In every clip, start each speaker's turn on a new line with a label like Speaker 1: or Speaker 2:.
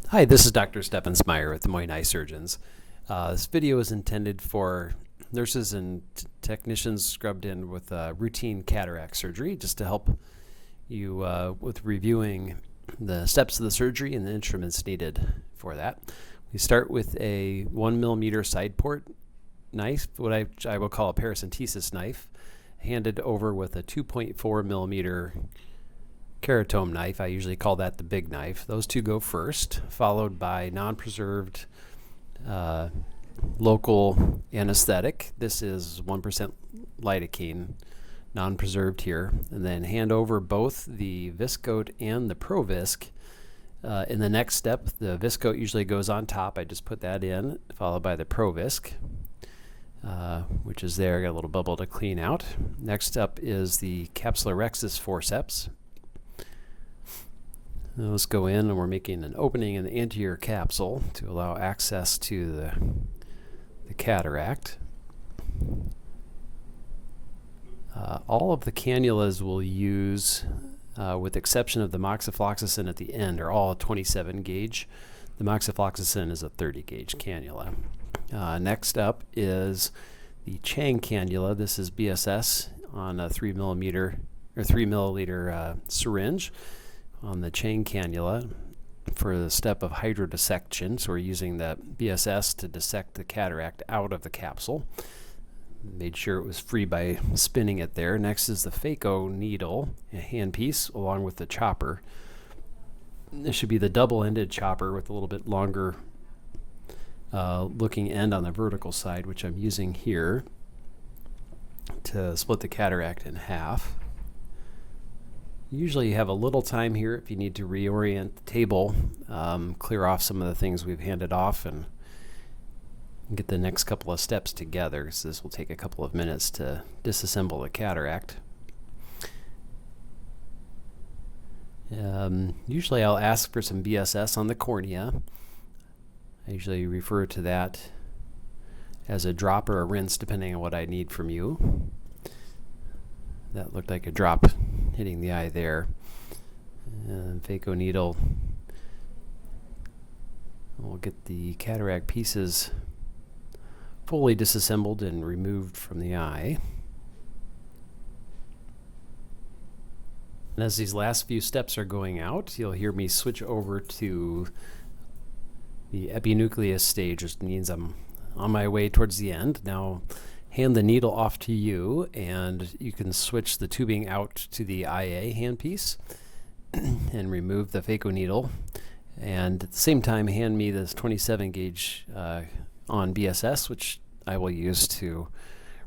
Speaker 1: Hi, this is Dr. Steffensmeier with Des Moines Eye Surgeons. This video is intended for nurses and technicians scrubbed in with routine cataract surgery, just to help you with reviewing the steps of the surgery and the instruments needed for that. We start with a 1mm side port knife, what I will call a paracentesis knife, handed over with a 2.4mm keratome knife. I usually call that the big knife. Those two go first, followed by non-preserved local anesthetic. This is 1% lidocaine, non-preserved here. And then hand over both the Viscoat and the ProVisc. In the next step, the Viscoat usually goes on top. I just put that in, followed by the ProVisc, which is there. Got a little bubble to clean out. Next up is the capsular rhexis forceps. Now let's go in, and we're making an opening in the anterior capsule to allow access to the cataract. All of the cannulas we'll use, with the exception of the moxifloxacin at the end, are all 27 gauge. The moxifloxacin is a 30 gauge cannula. Next up is the Chang cannula. This is BSS on a 3mm or 3 milliliter syringe on the Chang cannula for the step of hydrodissection. So we're using the BSS to dissect the cataract out of the capsule. Made sure it was free by spinning it there. Next is the phaco needle, a handpiece, along with the chopper. This should be the double-ended chopper with a little bit longer looking end on the vertical side, which I'm using here to split the cataract in half. Usually you have a little time here if you need to reorient the table, clear off some of the things we've handed off, and get the next couple of steps together. So this will take a couple of minutes to disassemble the cataract. Usually I'll ask for some BSS on the cornea. I usually refer to that as a drop or a rinse, depending on what I need from you. That looked like a drop hitting the eye there. And phaco needle. We'll get the cataract pieces fully disassembled and removed from the eye. And as these last few steps are going out, you'll hear me switch over to the epinucleus stage, which means I'm on my way towards the end. Now hand the needle off to you, and you can switch the tubing out to the IA handpiece and remove the phaco needle. And at the same time, hand me this 27 gauge on BSS, which I will use to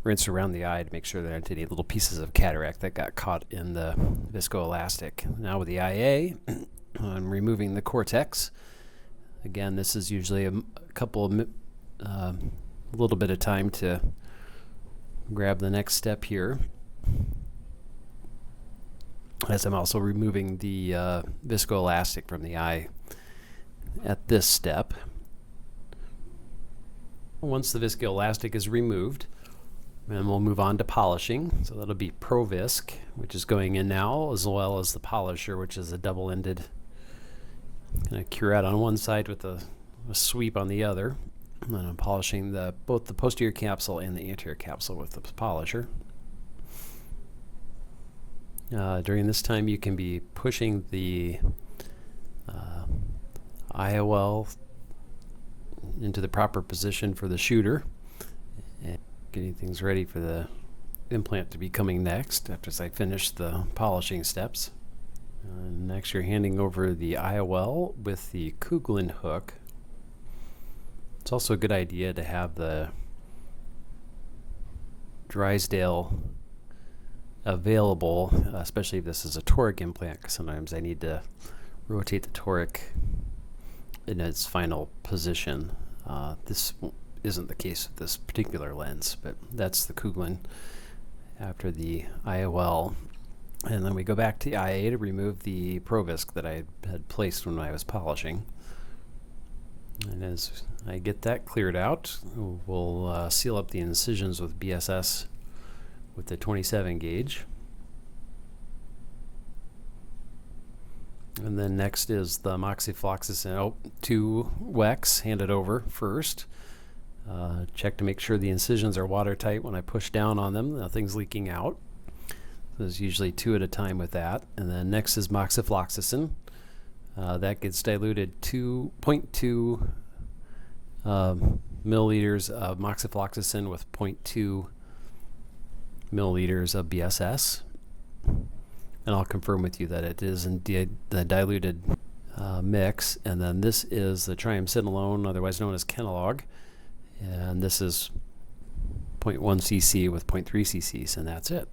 Speaker 1: rinse around the eye to make sure there aren't any little pieces of cataract that got caught in the viscoelastic. Now with the IA, I'm removing the cortex. Again, this is usually a little bit of time to grab the next step here, as I'm also removing the viscoelastic from the eye at this step. Once the viscoelastic is removed, then we'll move on to polishing. So that'll be ProVisc, which is going in now, as well as the polisher, which is a double-ended kind of curette on one side with a sweep on the other. And then I'm polishing both the posterior capsule and the anterior capsule with the polisher. During this time, you can be pushing the IOL into the proper position for the shooter, and getting things ready for the implant to be coming next after I finish the polishing steps. Next, you're handing over the IOL with the Kugelin hook. It's also a good idea to have the Drysdale available, especially if this is a toric implant, because sometimes I need to rotate the toric in its final position. This isn't the case with this particular lens, but that's the Kugelin after the IOL. And then we go back to the IA to remove the ProVisc that I had placed when I was polishing. And as I get that cleared out, we'll seal up the incisions with BSS with the 27 gauge. And then next is the moxifloxacin 2 Wex, handed over first. Check to make sure the incisions are watertight when I push down on them, nothing's leaking out. There's usually 2 at a time with that. And then next is moxifloxacin. That gets diluted to 0.2 milliliters of moxifloxacin with 0.2 milliliters of BSS. And I'll confirm with you that it is indeed the diluted mix. And then this is the triamcinolone, otherwise known as Kenalog. And this is 0.1 cc with 0.3 cc's, and that's it.